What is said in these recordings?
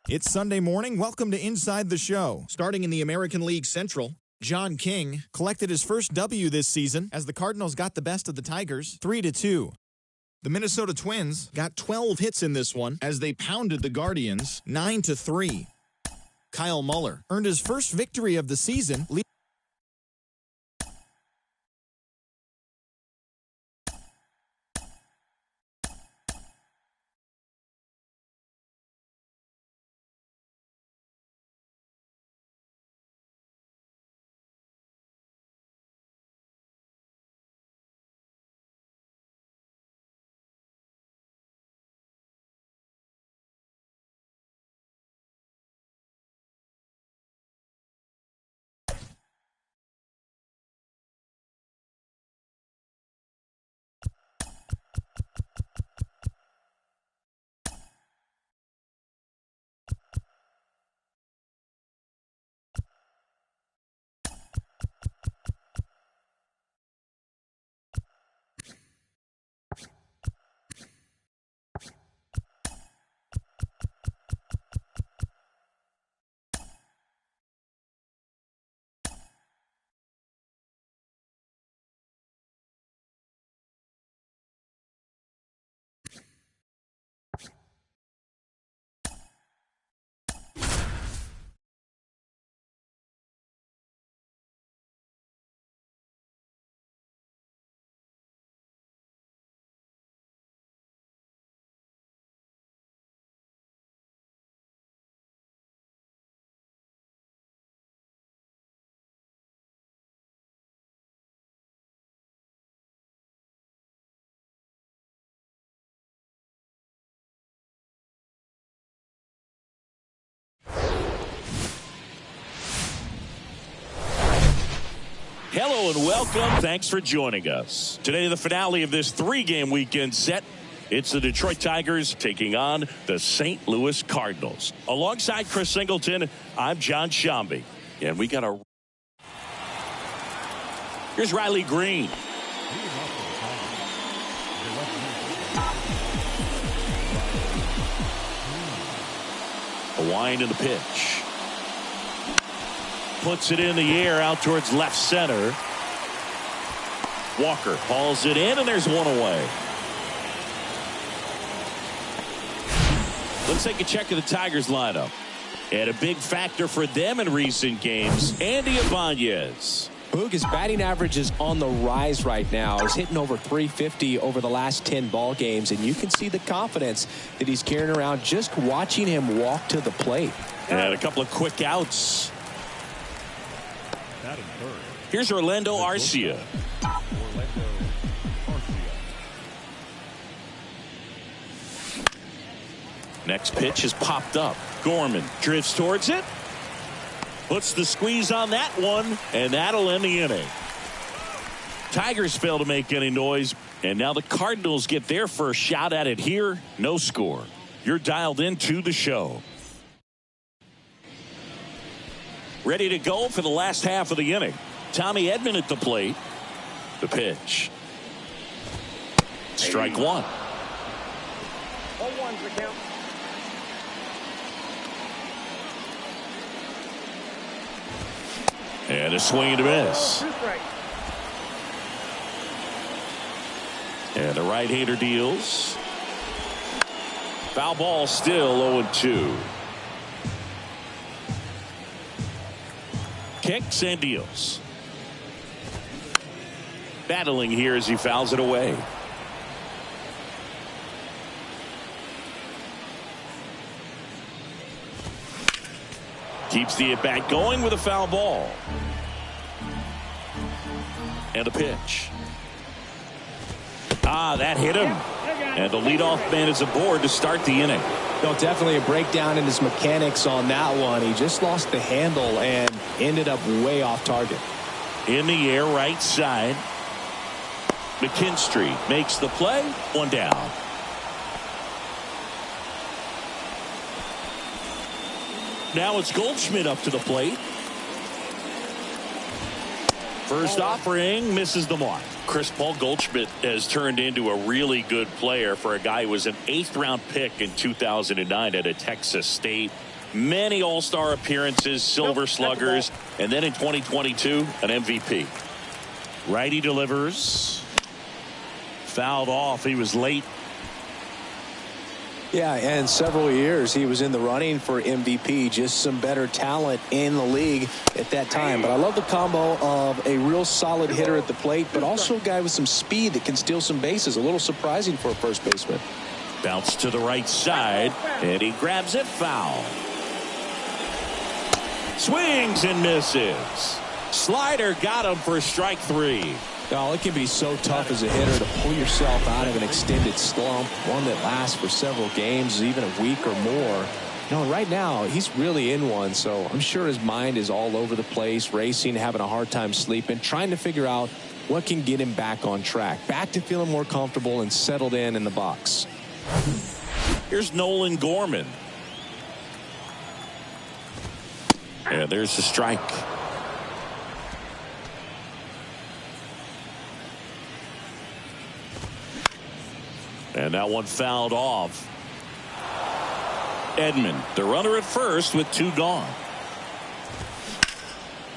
It's Sunday morning. Welcome to Inside the Show. Starting in the American League Central, John King collected his first W this season as the Cardinals got the best of the Tigers 3-2. The Minnesota Twins got 12 hits in this one as they pounded the Guardians 9-3. Kyle Muller earned his first victory of the season. Hello and welcome. Thanks for joining us. Today, the finale of this three-game weekend set. It's the Detroit Tigers taking on the St. Louis Cardinals. Alongside Chris Singleton, I'm John Shambi. And we got a... Here's Riley Green. A wind in the pitch. Puts it in the air out towards left center. Walker hauls it in, and there's one away. Let's take a check of the Tigers lineup. And a big factor for them in recent games, Andy Ibanez. Boog, his batting average is on the rise right now. He's hitting over 350 over the last 10 ball games, and you can see the confidence that he's carrying around just watching him walk to the plate. And a couple of quick outs. Here's Orlando Arcia. Next pitch is popped up. Gorman drifts towards it. Puts the squeeze on that one, and that'll end the inning. Tigers fail to make any noise, and now the Cardinals get their first shot at it here. No score. You're dialed into the show. Ready to go for the last half of the inning. Tommy Edman at the plate. The pitch. Strike one. 0-1's the count. And a swing and a miss. And the right-hander deals. Foul ball, still 0-2. Kicks and deals. Battling here as he fouls it away. Keeps the at-bat going with a foul ball. And a pitch. That hit him. And the leadoff man is aboard to start the inning. No, definitely a breakdown in his mechanics on that one. He just lost the handle and ended up way off target. In the air, right side. McKinstry makes the play. One down. Now it's Goldschmidt up to the plate. First offering misses the mark. Chris Paul Goldschmidt has turned into a really good player for a guy who was an 8th-round pick in 2009 at a Texas State. Many All-Star appearances, Silver Sluggers, and then in 2022, an MVP. Righty delivers. Fouled off. He was late. Yeah, and several years he was in the running for MVP. Just some better talent in the league at that time. But I love the combo of a real solid hitter at the plate, but also a guy with some speed that can steal some bases. A little surprising for a first baseman. Bounce to the right side, and he grabs it foul. Swings and misses. Slider got him for strike 3. Oh, it can be so tough as a hitter to pull yourself out of an extended slump, one that lasts for several games, even a week or more. You know, right now, he's really in one, so I'm sure his mind is all over the place, racing, having a hard time sleeping, trying to figure out what can get him back on track, back to feeling more comfortable and settled in the box. Here's Nolan Gorman. And there's the strike. And that one fouled off. Edman, the runner at first with 2 gone.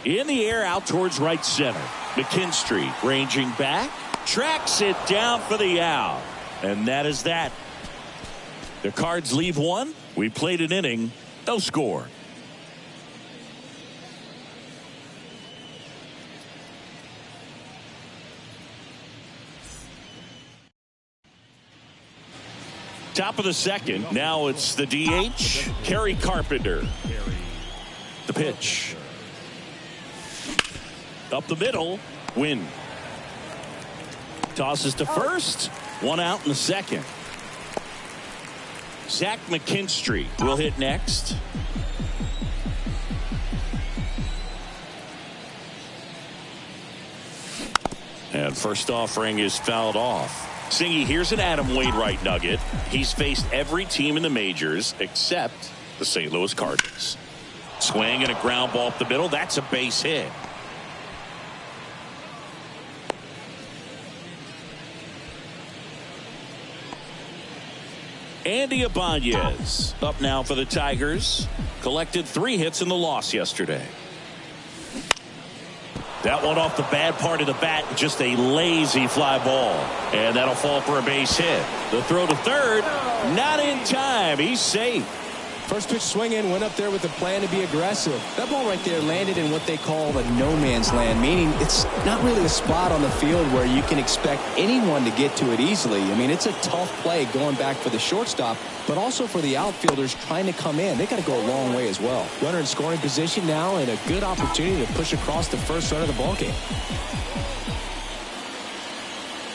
In the air out towards right center. McKinstry ranging back. Tracks it down for the out. And that is that. The Cards leave one. We played an inning. No score. Top of the second. Now it's the DH, Kerry Carpenter. The pitch. Up the middle. Win. Tosses to first. 1 out in the second. Zach McKinstry will hit next. And first offering is fouled off. Singy, here's an Adam Wainwright nugget. He's faced every team in the majors except the St. Louis Cardinals. Swing and a ground ball up the middle. That's a base hit. Andy Ibanez up now for the Tigers. Collected 3 hits in the loss yesterday. That one off the bad part of the bat, just a lazy fly ball. And that'll fall for a base hit. The throw to third, not in time. He's safe. First pitch swinging, went up there with a plan to be aggressive. That ball right there landed in what they call the no man's land, meaning it's not really a spot on the field where you can expect anyone to get to it easily. I mean, it's a tough play going back for the shortstop, but also for the outfielders trying to come in. They got to go a long way as well. Runner in scoring position now, and a good opportunity to push across the first run of the ball game.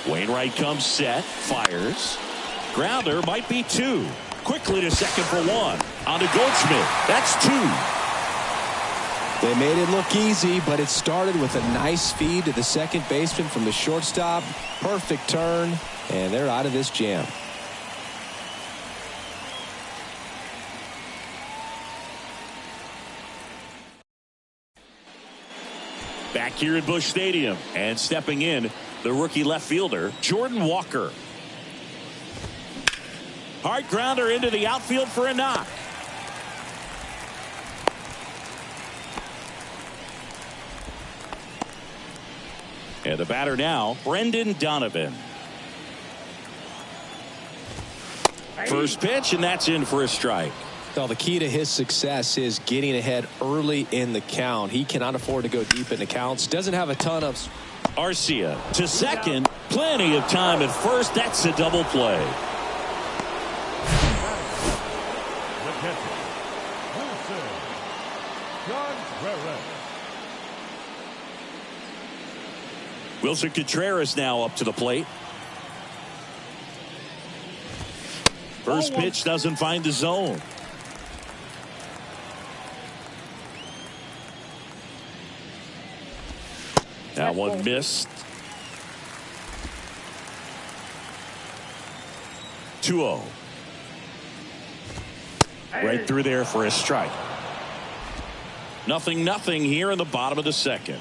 Wainwright comes set, fires. Grounder might be 2. Quickly to second for 1. On to Goldschmidt. That's 2. They made it look easy, but it started with a nice feed to the second baseman from the shortstop. Perfect turn, and they're out of this jam. Back here at Busch Stadium, and stepping in, the rookie left fielder, Jordan Walker. Hard grounder into the outfield for a knock. And the batter now, Brendan Donovan. First pitch, and that's in for a strike. Well, the key to his success is getting ahead early in the count. He cannot afford to go deep in the counts. Doesn't have a ton of... Arcia to second. Plenty of time at first. That's a double play. Wilson Contreras now up to the plate. First pitch doesn't find the zone. That one missed. 2-0. Right through there for a strike. 0-0 here in the bottom of the second.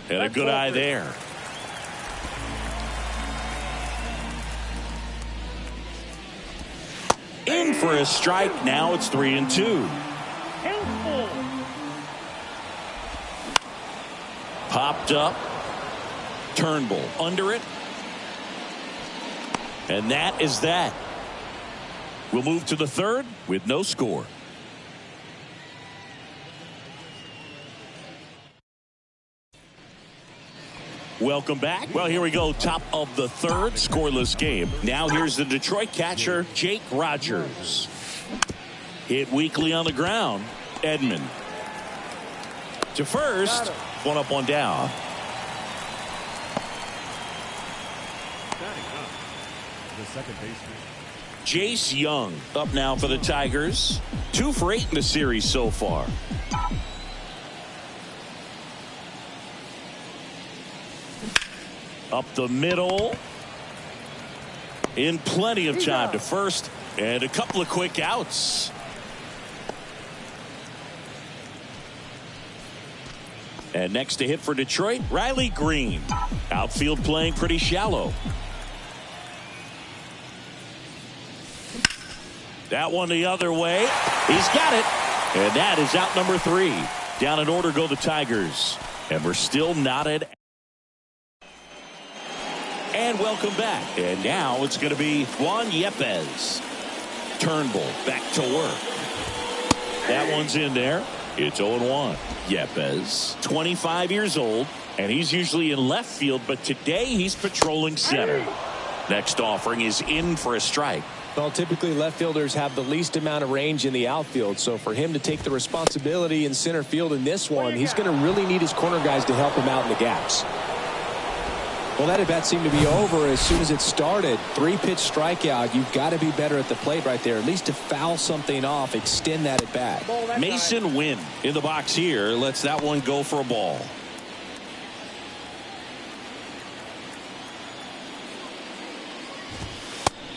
And a good eye there. In for a strike. Now it's 3-2. Popped up. Turnbull under it. And that is that. We'll move to the third with no score. Welcome back. Well, here we go. Top of the third, scoreless game. Now here's the Detroit catcher, Jake Rogers. Hit weakly on the ground. Edman to first. One up, one down. The second baseman. Jace Young up now for the Tigers. 2 for 8 in the series so far. Up the middle. In plenty of time to first. And a couple of quick outs. And next to hit for Detroit, Riley Green. Outfield playing pretty shallow. That one the other way. He's got it. And that is out number 3. Down in order go the Tigers. And we're still knotted. And welcome back. And now it's going to be Juan Yepez. Turnbull back to work. That one's in there. It's 0-1. Yepez, 25 years old, and he's usually in left field, but today he's patrolling center. Next offering is in for a strike. Well, typically left fielders have the least amount of range in the outfield, so for him to take the responsibility in center field in this one, he's going to really need his corner guys to help him out in the gaps. Well, that at bat seemed to be over as soon as it started. 3-pitch strikeout. You've got to be better at the plate right there, at least to foul something off, extend that at bat. Mason Wynn in the box here lets that one go for a ball.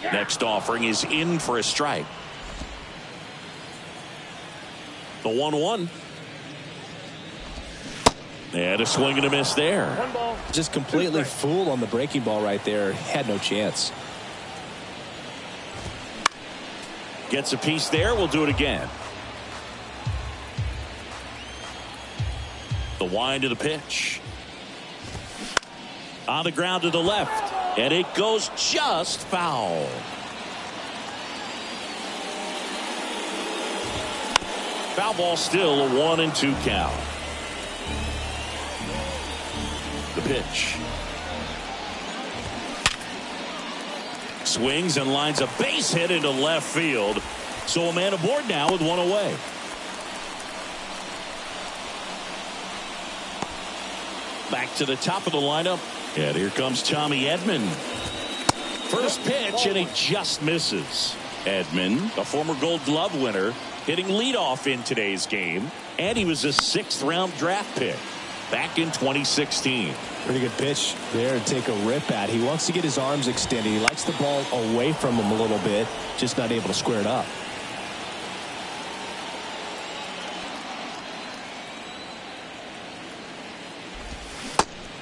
Next offering is in for a strike. The 1-1. And a swing and a miss there. Just completely fooled on the breaking ball right there. Had no chance. Gets a piece there. We'll do it again. The wind of the pitch. On the ground to the left. And it goes just foul. Foul ball still a 1-2 count. The pitch. Swings and lines a base hit into left field. So a man aboard now with one away. Back to the top of the lineup. And here comes Tommy Edman. First pitch and he just misses. Edman, a former Gold Glove winner, hitting leadoff in today's game. And he was a 6th round draft pick back in 2016. Pretty good pitch there to take a rip at. He wants to get his arms extended. He likes the ball away from him a little bit, just not able to square it up.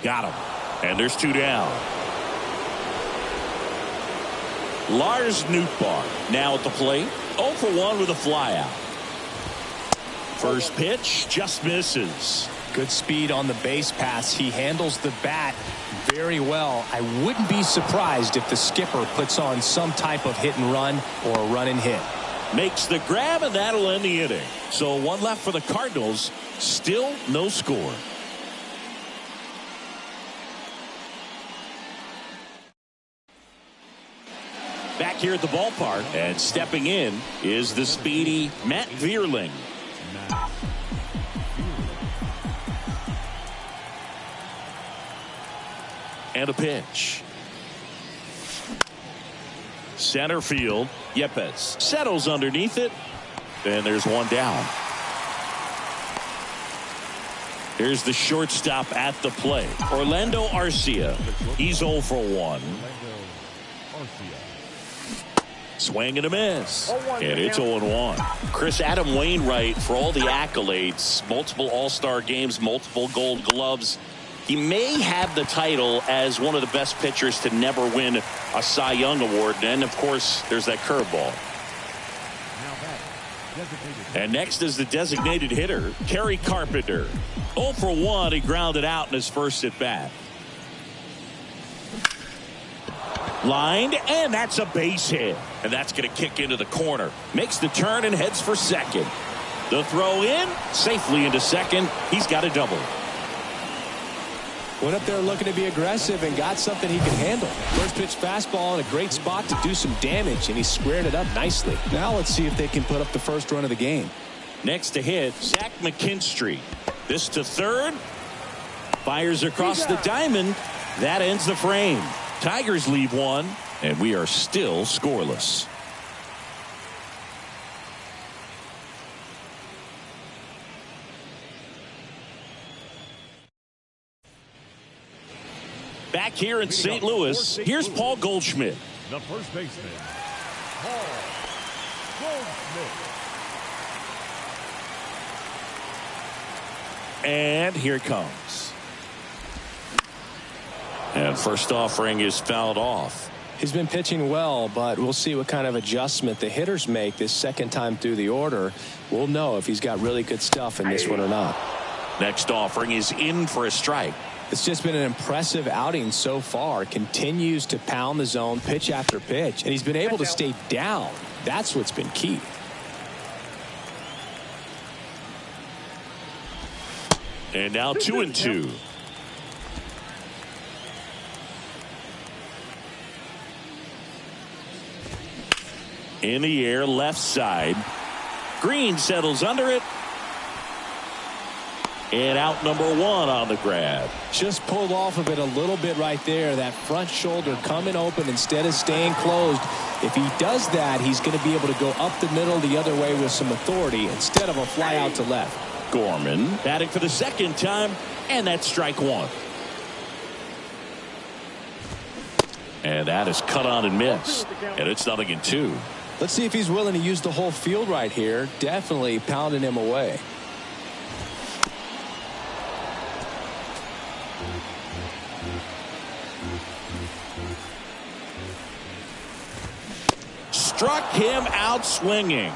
Got him. And there's 2 down. Lars Nootbaar now at the plate. 0 for 1 with a flyout. First pitch just misses. Good speed on the base pass. He handles the bat very well. I wouldn't be surprised if the skipper puts on some type of hit and run or a run and hit. Makes the grab, and that'll end the inning. So 1 left for the Cardinals. Still no score. Back here at the ballpark, and stepping in is the speedy Matt Vierling. And a pitch. Center field. Yepez settles underneath it. And there's 1 down. Here's the shortstop at the plate. Orlando Arcia. He's 0 for 1. Swing and a miss. And it's 0-1. Chris Adam Wainwright, for all the accolades, multiple All-Star games, multiple Gold Gloves, He may have the title as one of the best pitchers to never win a Cy Young award. And of course, there's that curveball. And next is the designated hitter, Kerry Carpenter. 0 for 1. He grounded out in his first at bat. Lined, and that's a base hit. And that's going to kick into the corner. Makes the turn and heads for second. The throw in, safely into second. He's got a double. Went up there looking to be aggressive and got something he can handle. First pitch fastball in a great spot to do some damage, and he squared it up nicely. Now let's see if they can put up the first run of the game. Next to hit, Zach McKinstry. This to third. Fires across the diamond. That ends the frame. Tigers leave one, and we are still scoreless. Back here in St. Louis, here's Paul Goldschmidt. The first baseman, Paul Goldschmidt. And here it comes. And first offering is fouled off. He's been pitching well, but we'll see what kind of adjustment the hitters make this second time through the order. We'll know if he's got really good stuff in this one or not. Next offering is in for a strike. It's just been an impressive outing so far. Continues to pound the zone pitch after pitch, and he's been able to stay down. That's what's been key. And now 2-2. In the air, left side. Green settles under it. And out number 1 on the grab. Just pulled off of it a little bit right there. That front shoulder coming open instead of staying closed. If he does that, he's going to be able to go up the middle the other way with some authority instead of a fly out to left. Gorman batting for the second time, and that's strike 1. And that is cut on and missed. And it's 0-2. Let's see if he's willing to use the whole field right here. Definitely pounding him away. Struck him out swinging.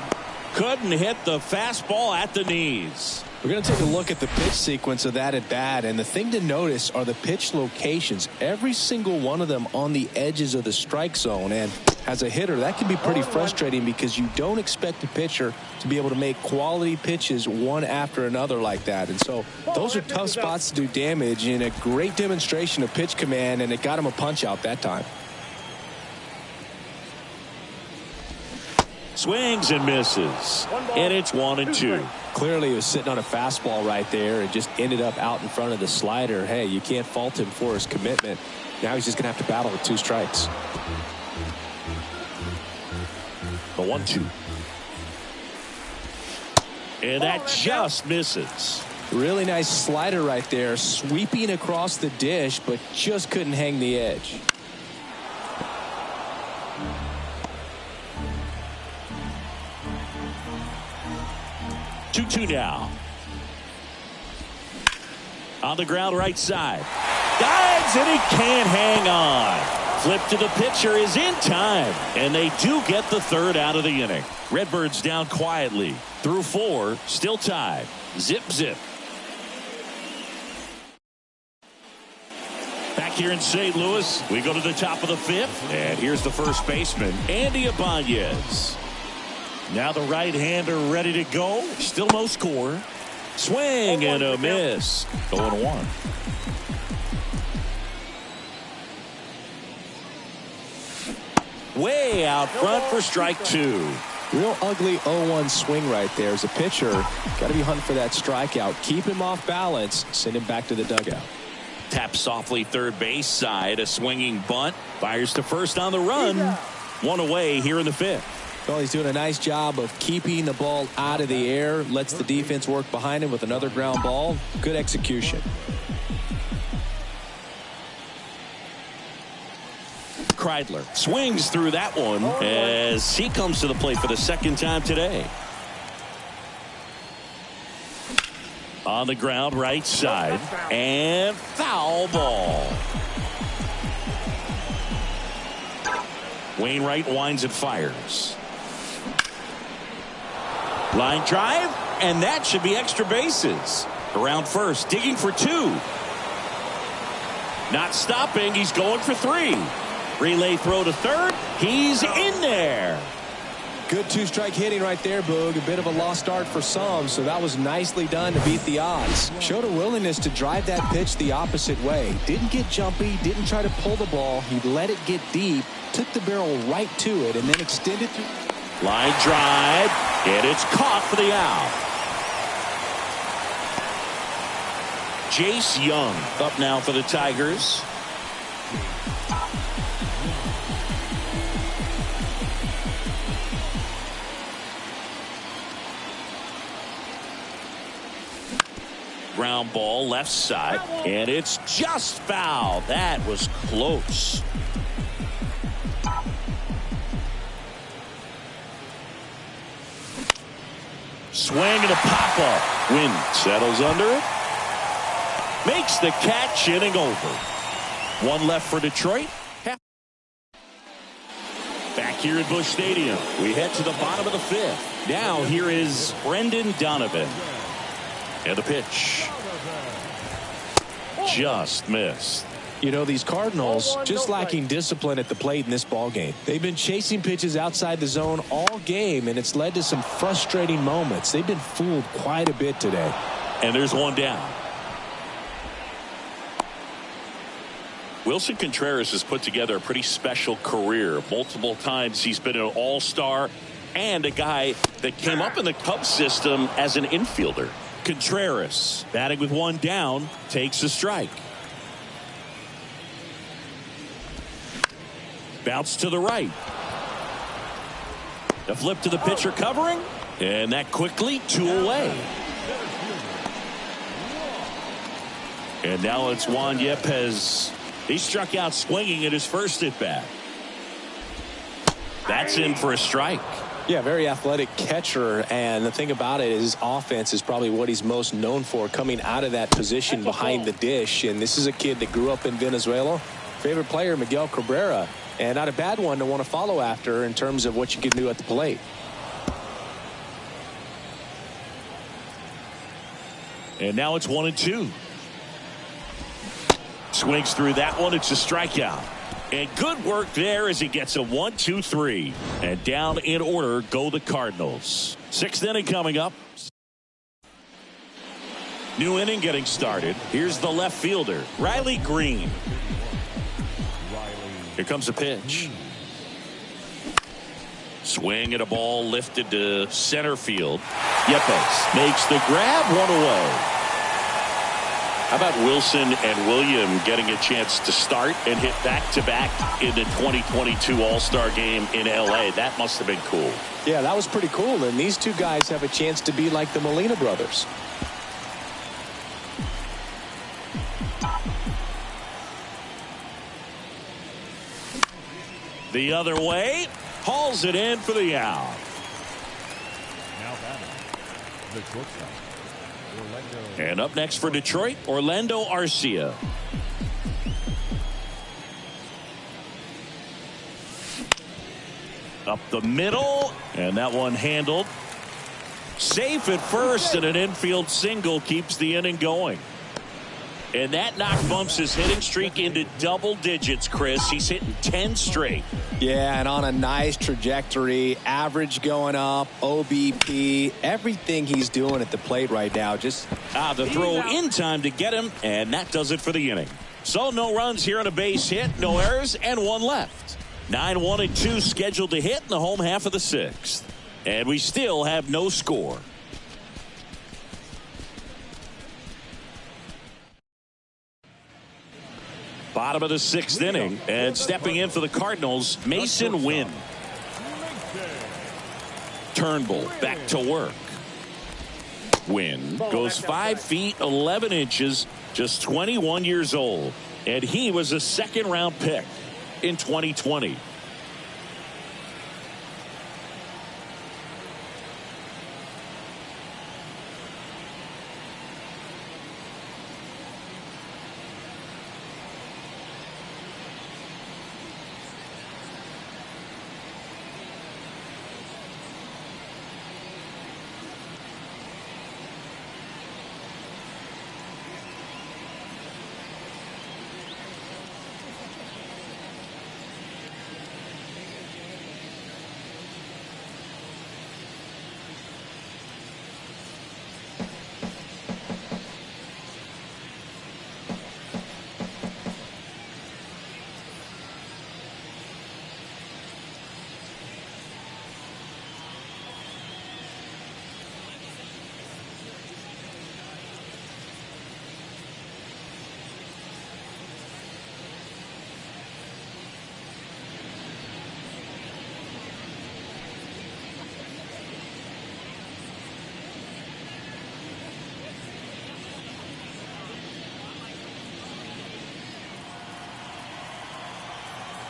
Couldn't hit the fastball at the knees. We're going to take a look at the pitch sequence of that at bat, and the thing to notice are the pitch locations. Every single one of them on the edges of the strike zone, and as a hitter that can be pretty frustrating because you don't expect a pitcher to be able to make quality pitches one after another like that. And so those are tough spots to do damage, and a great demonstration of pitch command, and it got him a punch out that time. Swings and misses. And it's 1-2. Clearly he was sitting on a fastball right there and just ended up out in front of the slider. Hey, you can't fault him for his commitment. Now he's just going to have to battle with 2 strikes. The 1-2. And that just misses. Really nice slider right there, sweeping across the dish, but just couldn't hang the edge. 2-2 now. On the ground right side. Dives and he can't hang on. Flip to the pitcher is in time. And they do get the third out of the inning. Redbirds down quietly. Through 4. Still tied. Zip zip. Back here in St. Louis, we go to the top of the 5th. And here's the first baseman, Andy Ibanez. Now the right-hander ready to go. Still no score. Swing and a miss. 0-1. Way out front for strike 2. Real ugly 0-1 swing right there. As a pitcher, got to be hunting for that strikeout. Keep him off balance. Send him back to the dugout. Tap softly third base side. A swinging bunt. Fires to first on the run. 1 away here in the 5th. Well, he's doing a nice job of keeping the ball out of the air. Lets the defense work behind him with another ground ball. Good execution. Kreidler swings through that one as he comes to the plate for the second time today. On the ground, right side. And foul ball. Wainwright winds and fires. Line drive, and that should be extra bases. Around first, digging for two. Not stopping, he's going for three. Relay throw to third, he's in there. Good two-strike hitting right there, Boog. A bit of a lost start for some, so that was nicely done to beat the odds. Showed a willingness to drive that pitch the opposite way. Didn't get jumpy, didn't try to pull the ball. He let it get deep, took the barrel right to it, and then extended through. Line drive, and it's caught for the out. Jace Young up now for the Tigers. Ground ball left side, and it's just foul. That was close. Swing and a pop-up. Wynn settles under it. Makes the catch, inning over. One left for Detroit. Back here at Busch Stadium, we head to the bottom of the fifth. Now here is Brendan Donovan. And the pitch. Just missed. You know, these Cardinals just lacking discipline at the plate in this ball game. They've been chasing pitches outside the zone all game, and it's led to some frustrating moments. They've been fooled quite a bit today. And there's one down. Wilson Contreras has put together a pretty special career. Multiple times he's been an all-star and a guy that came up in the Cubs system as an infielder. Contreras, batting with one down, takes a strike. Bounce to the right. The flip to the pitcher covering, and that quickly 2 away. And now it's Juan Yepez. He struck out swinging at his first at bat. That's in for a strike. Yeah, very athletic catcher, and the thing about it is his offense is probably what he's most known for, coming out of that position behind the dish. And this is a kid that grew up in Venezuela. Favorite player, Miguel Cabrera, and not a bad one to want to follow after in terms of what you can do at the plate. And now it's 1-2. Swings through that one. It's a strikeout. And good work there as he gets a 1-2-3. And down in order go the Cardinals. Sixth inning coming up. New inning getting started. Here's the left fielder, Riley Green. Here comes the pitch. Swing at a ball lifted to center field. Yepez makes the grab, one away. How about Wilson and William getting a chance to start and hit back-to-back in the 2022 All-Star game in L.A.? That must have been cool. Yeah, that was pretty cool. And these two guys have a chance to be like the Molina brothers. The other way, hauls it in for the out. Now batting, the shortstop, Orlando. And up next for Detroit, Orlando Arcia. Up the middle, and that one handled. Safe at first, and an infield single keeps the inning going. And that knock bumps his hitting streak into double digits, Chris. He's hitting 10 straight. Yeah, and on a nice trajectory. Average going up, OBP, everything he's doing at the plate right now. Just the throw in time to get him, and that does it for the inning. So no runs here on a base hit, no errors, and one left. 9-1-2 scheduled to hit in the home half of the sixth. And we still have no score. Bottom of the sixth inning, and stepping in for the Cardinals, Mason Wynn. Turnbull back to work. Wynn goes 5 feet 11 inches, just 21 years old, and he was a second-round pick in 2020.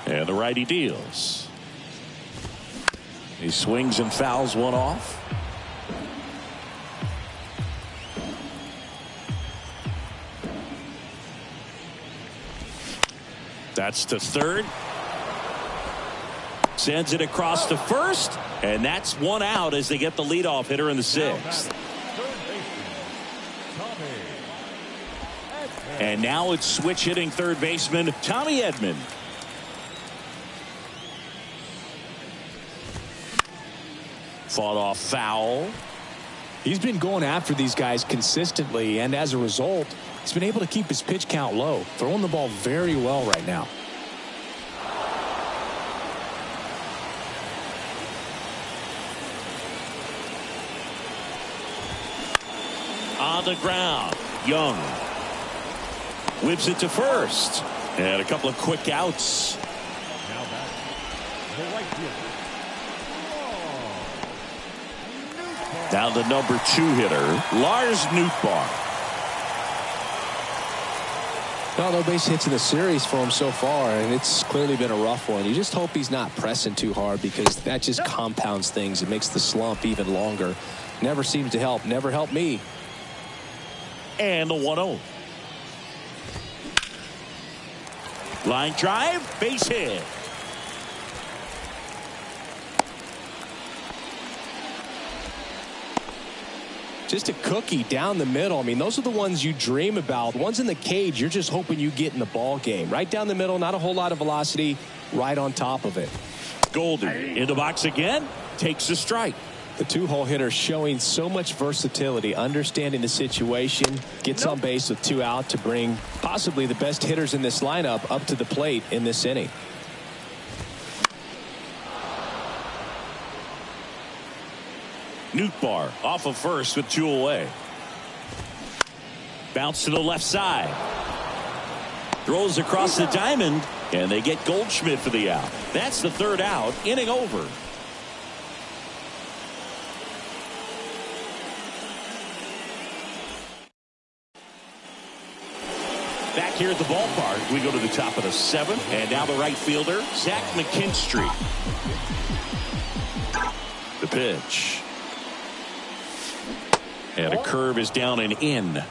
And the righty deals. He swings and fouls one off. That's to third. Sends it across to first. And that's one out as they get the leadoff hitter in the sixth. And now it's switch hitting third baseman Tommy Edman. Fought off foul. He's been going after these guys consistently, and as a result, he's been able to keep his pitch count low, throwing the ball very well right now. On the ground, Young whips it to first, and a couple of quick outs. Now back, the right fielder. Now the number 2 hitter, Lars Nootbaar. No base hits in the series for him so far, and it's clearly been a rough one. You just hope he's not pressing too hard, because that just compounds things. It makes the slump even longer. Never seems to help. Never helped me. And the 1-0. Line drive, base hit. Just a cookie down the middle. I mean, those are the ones you dream about. Ones in the cage, you're just hoping you get in the ball game. Right down the middle, not a whole lot of velocity, right on top of it. Goldie in the box again, takes a strike. The 2-hole hitter showing so much versatility, understanding the situation, gets on base with 2 out to bring possibly the best hitters in this lineup up to the plate in this inning. Nootbaar off of first with 2 away. Bounce to the left side. Throws across the diamond, and they get Goldschmidt for the out. That's the 3rd out, inning over. Back here at the ballpark, we go to the top of the 7th, and now the right fielder, Zach McKinstry. The pitch. And a curve is down and in.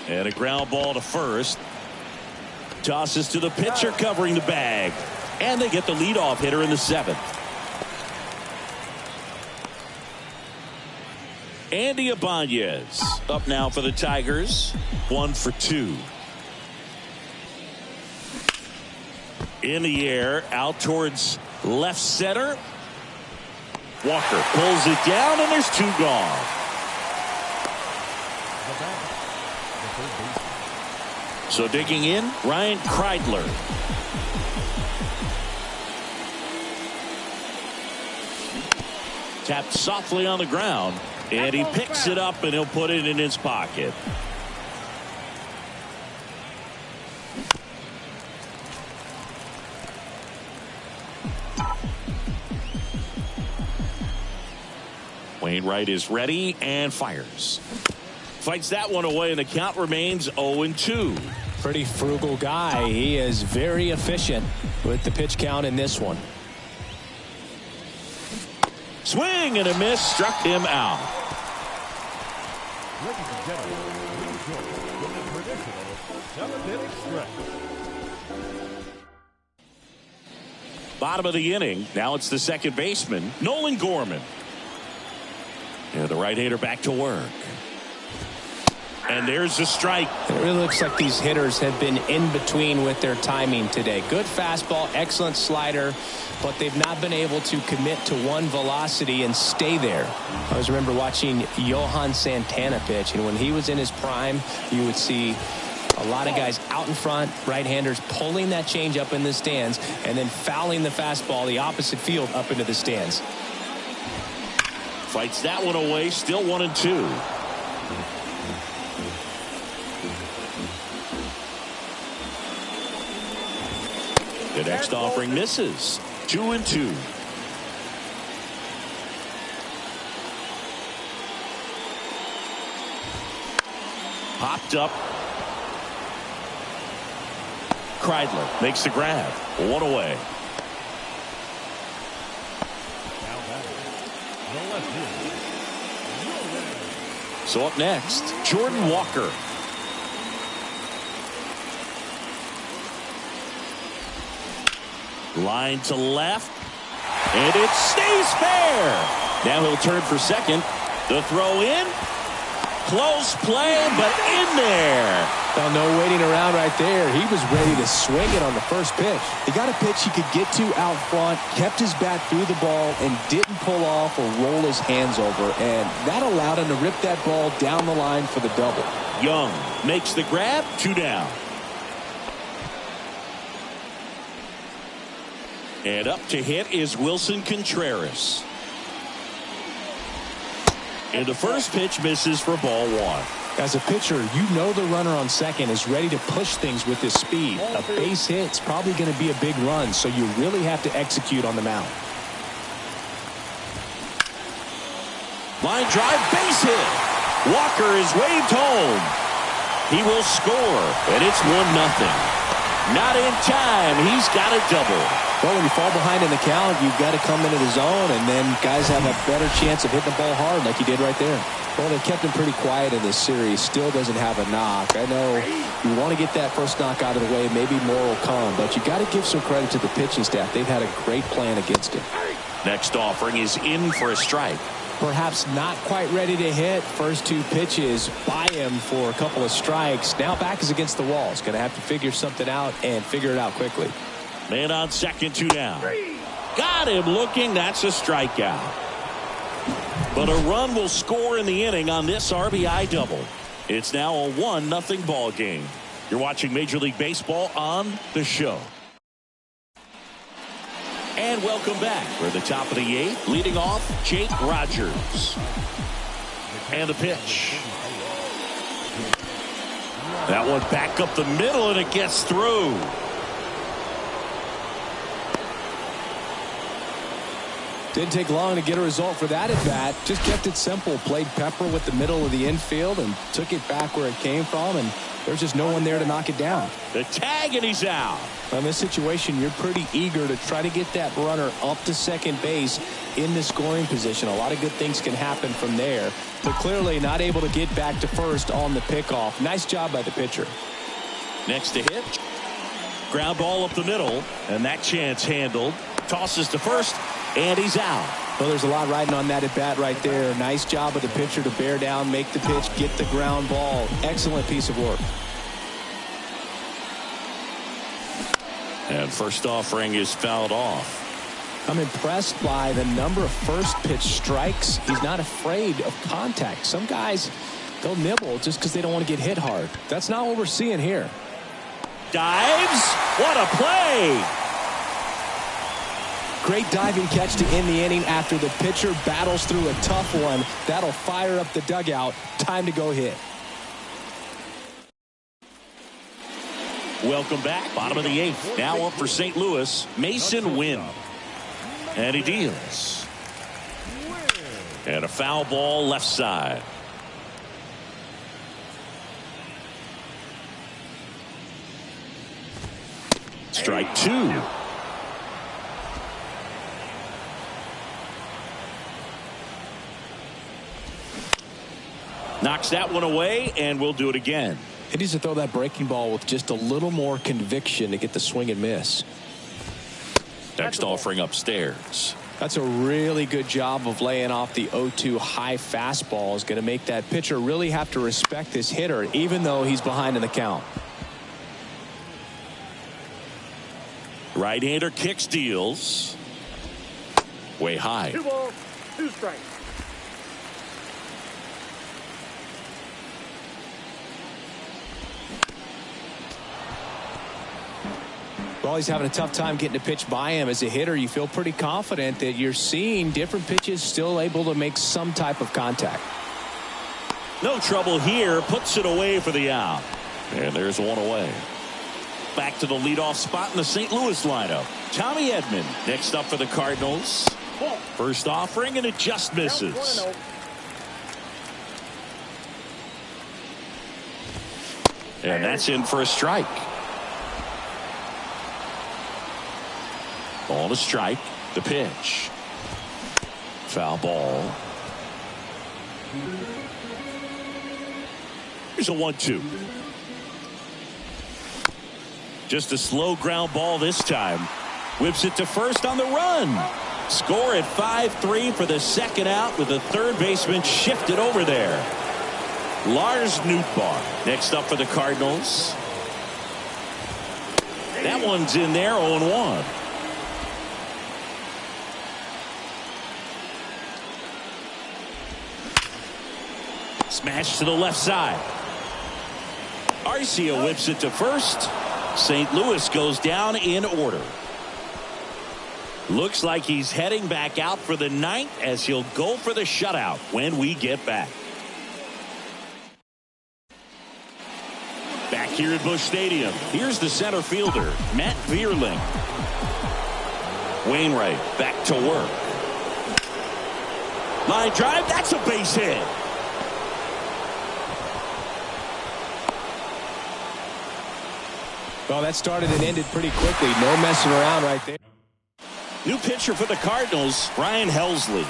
And a ground ball to first. Tosses to the pitcher covering the bag. And they get the leadoff hitter in the 7th. Andy Ibanez up now for the Tigers. 1 for 2. In the air, out towards left center. Walker pulls it down, and there's 2 gone. So digging in, Ryan Kreidler. Tapped softly on the ground, and he picks it up, and he'll put it in his pocket. Wainwright is ready and fires. Fights that one away, and the count remains 0-2. Pretty frugal guy. He is very efficient with the pitch count in this one. Swing and a miss, struck him out. Ladies and gentlemen, please join us with the traditional 7-inning stretch. Bottom of the inning. Now it's the second baseman, Nolan Gorman. And the right-hander back to work. And there's a strike. It really looks like these hitters have been in between with their timing today. Good fastball, excellent slider, but they've not been able to commit to one velocity and stay there. I always remember watching Johan Santana pitch, and when he was in his prime, you would see a lot of guys out in front, right-handers pulling that change up in the stands and then fouling the fastball the opposite field up into the stands. Fights that one away, still 1-2. The next offering misses. 2-2. Popped up. Kreidler makes the grab. One away. Now batting, the left-hander. So up next, Jordan Walker. Line to left. And it stays fair. Now he'll turn for second. The throw in. Close play, but in there. Well, no waiting around right there. He was ready to swing it on the first pitch. He got a pitch he could get to out front, kept his bat through the ball, and didn't pull off or roll his hands over. And that allowed him to rip that ball down the line for the double. Young makes the grab. 2 down. And up to hit is Wilson Contreras. And the first pitch misses for ball 1. As a pitcher, you know the runner on second is ready to push things with his speed. A base hit's probably going to be a big run, so you really have to execute on the mound. Line drive, base hit. Walker is waved home. He will score, and it's 1-0. Not in time. He's got a double. Well, when you fall behind in the count, you've got to come into the zone, and then guys have a better chance of hitting the ball hard like he did right there. Well, they kept him pretty quiet in this series. Still doesn't have a knock. I know you want to get that first knock out of the way. Maybe more will come, but you got to give some credit to the pitching staff. They've had a great plan against him. Next offering is in for a strike. Perhaps not quite ready to hit. First 2 pitches by him for a couple of strikes. Now back is against the wall. He's going to have to figure something out and figure it out quickly. Man on second, 2 down. Got him looking. That's a strikeout. But a run will score in the inning on this RBI double. It's now a 1-0 ball game. You're watching Major League Baseball on The Show. And welcome back. We're at the top of the 8th. Leading off, Jake Rogers. And the pitch. That one back up the middle, and it gets through. Didn't take long to get a result for that at bat. Just kept it simple. Played pepper with the middle of the infield and took it back where it came from, and there's just no one there to knock it down. The tag, and he's out. In this situation, you're pretty eager to try to get that runner up to second base in the scoring position. A lot of good things can happen from there, but clearly not able to get back to first on the pickoff. Nice job by the pitcher. Next to hit. Ground ball up the middle, and that chance handled. Tosses to first, and he's out. Well, there's a lot riding on that at bat right there. Nice job of the pitcher to bear down, make the pitch, get the ground ball. Excellent piece of work. And first offering is fouled off. I'm impressed by the number of first pitch strikes. He's not afraid of contact. Some guys, they'll nibble just because they don't want to get hit hard. That's not what we're seeing here. Dives. What a play. Great diving catch to end the inning after the pitcher battles through a tough one. That'll fire up the dugout. Time to go hit. Welcome back. Bottom of the 8th. Now up for St. Louis, Mason Wynn. And he deals. And a foul ball left side. Strike 2. Knocks that one away, and we'll do it again. He needs to throw that breaking ball with just a little more conviction to get the swing and miss. Next offering upstairs. That's a really good job of laying off the 0-2 high fastball. Is going to make that pitcher really have to respect this hitter, even though he's behind in the count. Right-hander kicks, deals. Way high. 2 balls, 2 strikes. Well, he's having a tough time getting a pitch by him. As a hitter, you feel pretty confident that you're seeing different pitches still able to make some type of contact. No trouble here. Puts it away for the out. And there's one away. Back to the leadoff spot in the St. Louis lineup. Tommy Edman next up for the Cardinals. First offering, and it just misses. And that's in for a strike. Ball to strike. The pitch. Foul ball. Here's a 1-2. Just a slow ground ball this time. Whips it to first on the run. Score at 5-3 for the second out with the third baseman shifted over there. Lars Nootbaar next up for the Cardinals. That one's in there, 0-1. Smash to the left side. Arcia whips it to first. St. Louis goes down in order. Looks like he's heading back out for the ninth as he'll go for the shutout when we get back. Back here at Busch Stadium, here's the center fielder, Matt Vierling. Wainwright back to work. Line drive, that's a base hit. Well, that started and ended pretty quickly. No messing around right there. New pitcher for the Cardinals, Ryan Helsley.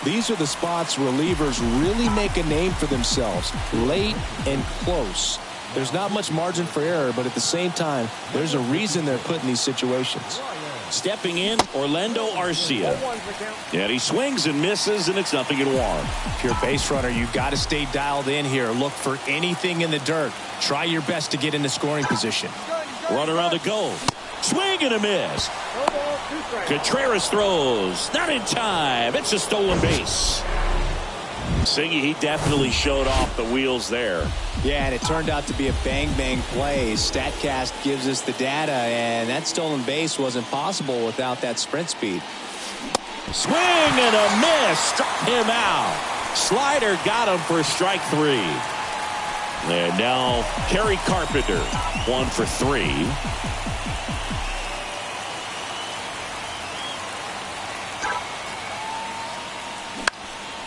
These are the spots relievers really make a name for themselves. Late and close. There's not much margin for error, but at the same time, there's a reason they're put in these situations. Stepping in, Orlando Arcia. And he swings and misses, and it's 0-1. If you're a base runner, you've got to stay dialed in here. Look for anything in the dirt. Try your best to get into scoring position. Runner on the go. Swing and a miss. Contreras throws. Not in time. It's a stolen base. Singy, he definitely showed off the wheels there. Yeah, and it turned out to be a bang-bang play. StatCast gives us the data, and that stolen base wasn't possible without that sprint speed. Swing and a miss. Struck him out. Slider got him for strike 3. And now Kerry Carpenter, 1 for 3.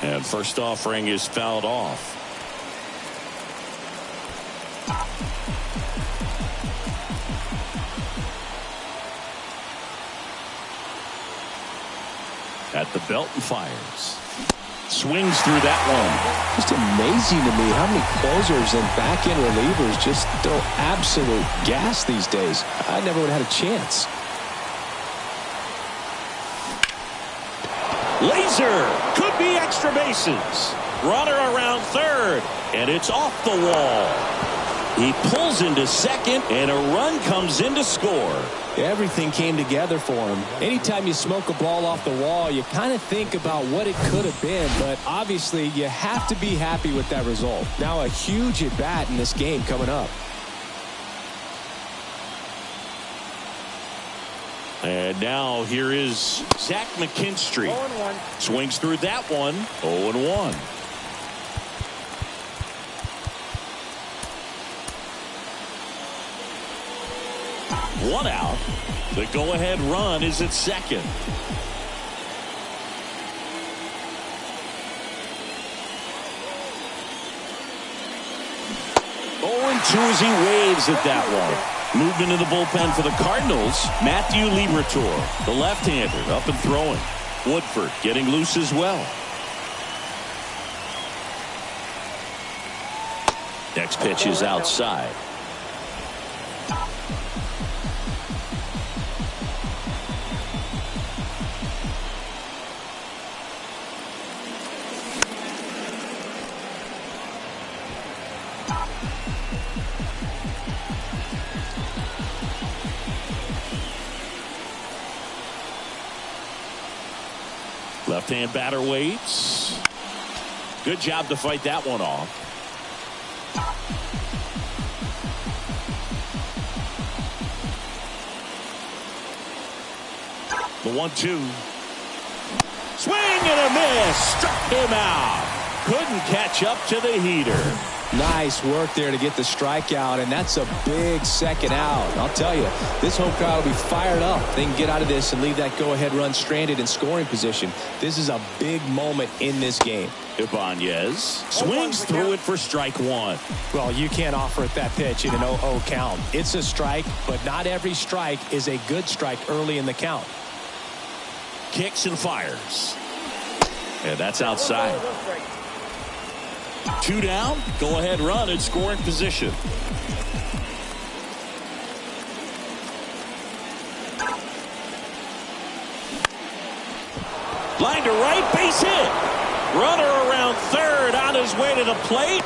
And first offering is fouled off. At the belt and fires. Swings through that one. Just amazing to me how many closers and back-end relievers just throw absolute gas these days. I never would have had a chance. Laser could be extra bases. Runner around third, and it's off the wall. He pulls into second, and a run comes in to score. Everything came together for him. Anytime you smoke a ball off the wall, you kind of think about what it could have been, but obviously you have to be happy with that result. Now a huge at-bat in this game coming up. And now here is Zach McKinstry. 0-1. Swings through that one. 0-1. One out. The go-ahead run is at second. 0-2 as he waves at that one. Movement in the bullpen for the Cardinals. Matthew Liberatore, the left-hander, up and throwing. Woodford getting loose as well. Next pitch is outside. Left-hand batter waits. Good job to fight that one off. The 1-2. Swing and a miss. Struck him out. Couldn't catch up to the heater. Nice work there to get the strikeout, and that's a big second out. I'll tell you, this home crowd will be fired up. They can get out of this and leave that go-ahead run stranded in scoring position. This is a big moment in this game. Ibanez swings through it for strike one. Well, you can't offer it that pitch in an 0-0 count. It's a strike, but not every strike is a good strike early in the count. Kicks and fires. And that's outside. 2 down, go ahead run in scoring position. Line to right, base hit. Runner around third on his way to the plate.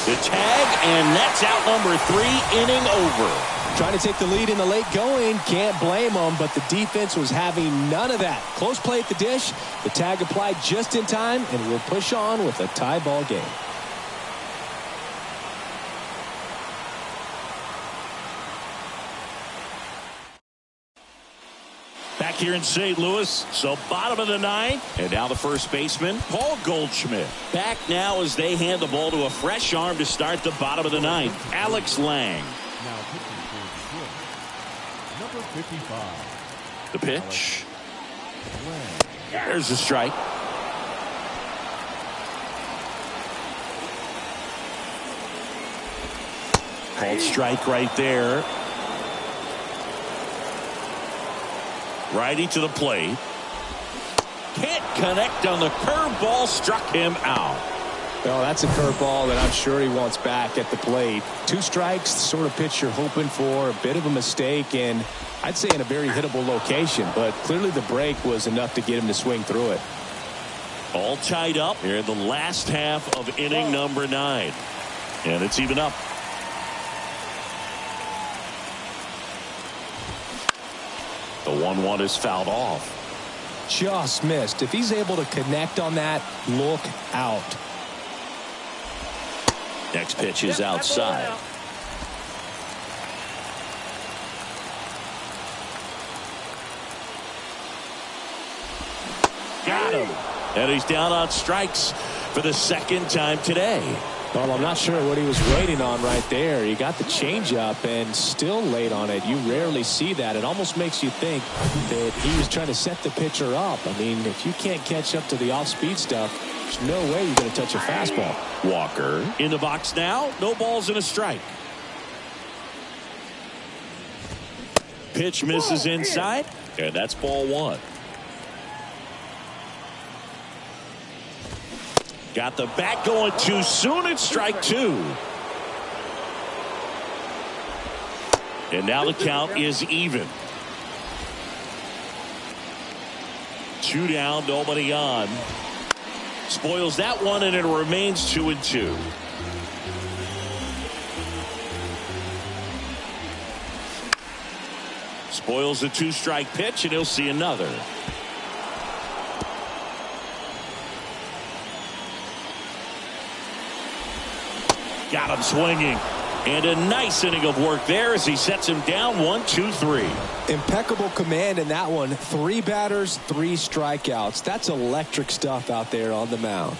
The tag, and that's out number 3, inning over. Trying to take the lead in the late going, can't blame them, but the defense was having none of that. Close play at the dish, the tag applied just in time, and we'll push on with a tie ball game. Back here in St. Louis, so bottom of the 9th, and now the first baseman, Paul Goldschmidt. Back now as they hand the ball to a fresh arm to start the bottom of the 9th, Alex Lang. Now pitching for the Twins, number 55. The pitch. There's the strike. Called strike right there. Righty to the plate. Can't connect on the curveball, struck him out. Well, that's a curveball that I'm sure he wants back at the plate. 2 strikes, the sort of pitch you're hoping for. A bit of a mistake, and I'd say in a very hittable location. But clearly the break was enough to get him to swing through it. All tied up here in the last half of inning number 9. And it's even up. The 1-1 is fouled off. Just missed. If he's able to connect on that, look out. Next pitch is outside. Got him. And he's down on strikes for the second time today. Well, I'm not sure what he was waiting on right there. He got the changeup and still late on it. You rarely see that. It almost makes you think that he was trying to set the pitcher up. I mean, if you can't catch up to the off-speed stuff, there's no way you're going to touch a fastball. Walker in the box now. No balls and a strike. Pitch misses inside, and that's ball 1. Got the bat going too soon. It's strike 2. And now the count is even. 2 down, nobody on. Spoils that one, and it remains 2-2. Spoils the 2-strike pitch, and he'll see another. Got him swinging. And a nice inning of work there as he sets him down 1-2-3. Impeccable command in that one. 3 batters, 3 strikeouts. That's electric stuff out there on the mound.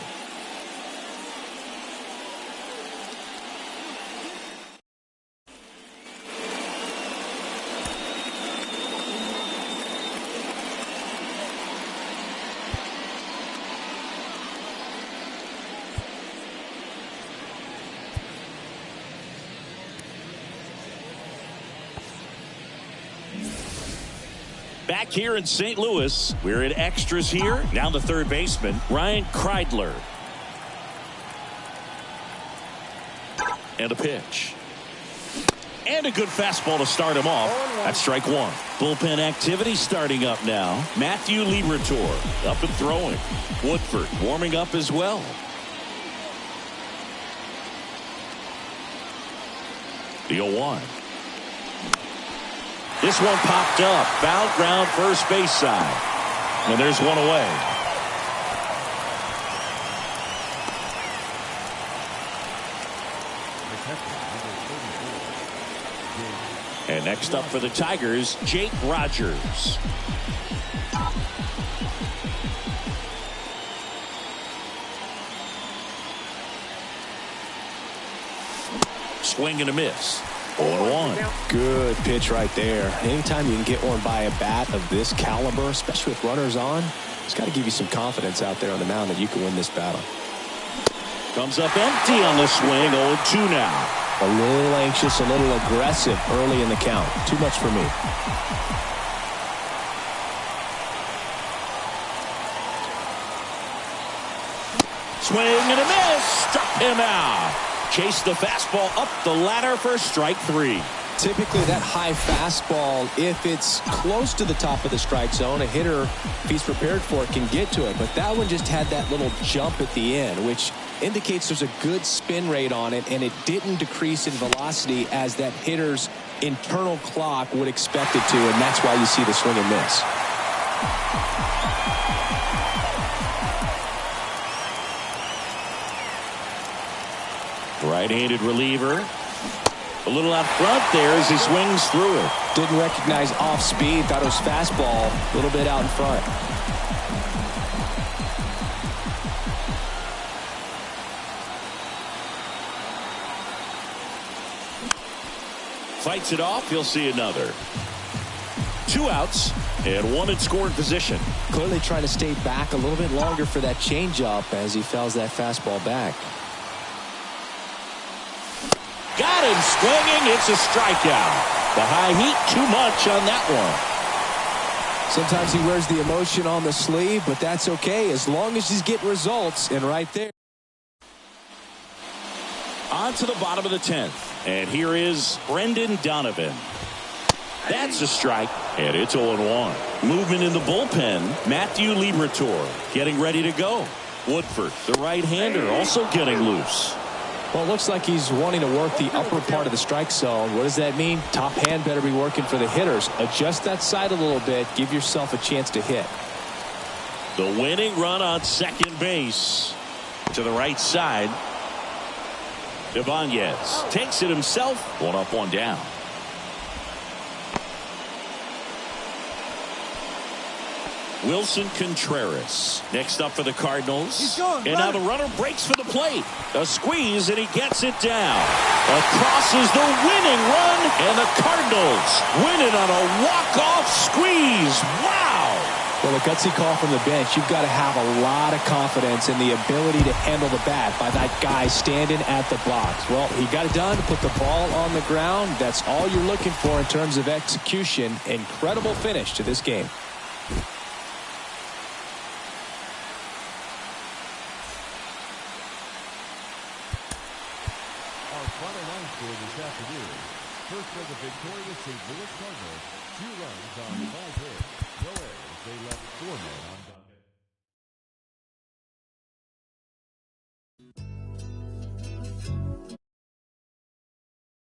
Back here in St. Louis, we're in extras here. Now the third baseman, Ryan Kreidler. And a pitch. And a good fastball to start him off. That's strike 1. Bullpen activity starting up now. Matthew Liberatore up and throwing. Woodford warming up as well. The 0-1. This one popped up. Foul ground first base side. And there's one away. And next up for the Tigers, Jake Rogers. swing and a miss. 0-1. Good pitch right there. Anytime you can get one by a bat of this caliber, especially with runners on, it's got to give you some confidence out there on the mound that you can win this battle. Comes up empty on the swing. 0-2 now. A little anxious, a little aggressive early in the count. Too much for me. Swing and a miss. Struck him out. Chased the fastball up the ladder for strike 3. Typically that high fastball, if it's close to the top of the strike zone, a hitter, if he's prepared for it, can get to it. But that one just had that little jump at the end, which indicates there's a good spin rate on it, and it didn't decrease in velocity as that hitter's internal clock would expect it to, and that's why you see the swing and miss. Right-handed reliever. A little out front there as he swings through it. Didn't recognize off speed. Thought it was fastball. A little bit out in front. Fights it off. He'll see another. 2 outs and 1 in scoring position. Clearly trying to stay back a little bit longer for that changeup as he fouls that fastball back. Got him swinging. It's a strikeout. The high heat, too much on that one. Sometimes he wears the emotion on the sleeve, but that's okay as long as he's getting results. And right there. On to the bottom of the 10th. And here is Brendan Donovan. That's a strike, and it's 0-1. Movement in the bullpen. Matthew Liberatore getting ready to go. Woodford, the right-hander, also getting loose. Well, it looks like he's wanting to work the upper part of the strike zone. What does that mean? Top hand better be working for the hitters. Adjust that side a little bit. Give yourself a chance to hit. The winning run on second base. To the right side. Ibanez takes it himself. 1 up, 1 down. Wilson Contreras next up for the Cardinals. And now the runner breaks for the plate. A squeeze, and he gets it down. Across is the winning run, and the Cardinals win it on a walk-off squeeze. Wow! Well, a gutsy call from the bench. You've got to have a lot of confidence in the ability to handle the bat by that guy standing at the box. Well, he got it done, put the ball on the ground. That's all you're looking for in terms of execution. Incredible finish to this game. Our final line score this afternoon. First for the victorious St. Louis Cardinals, 2 runs on 5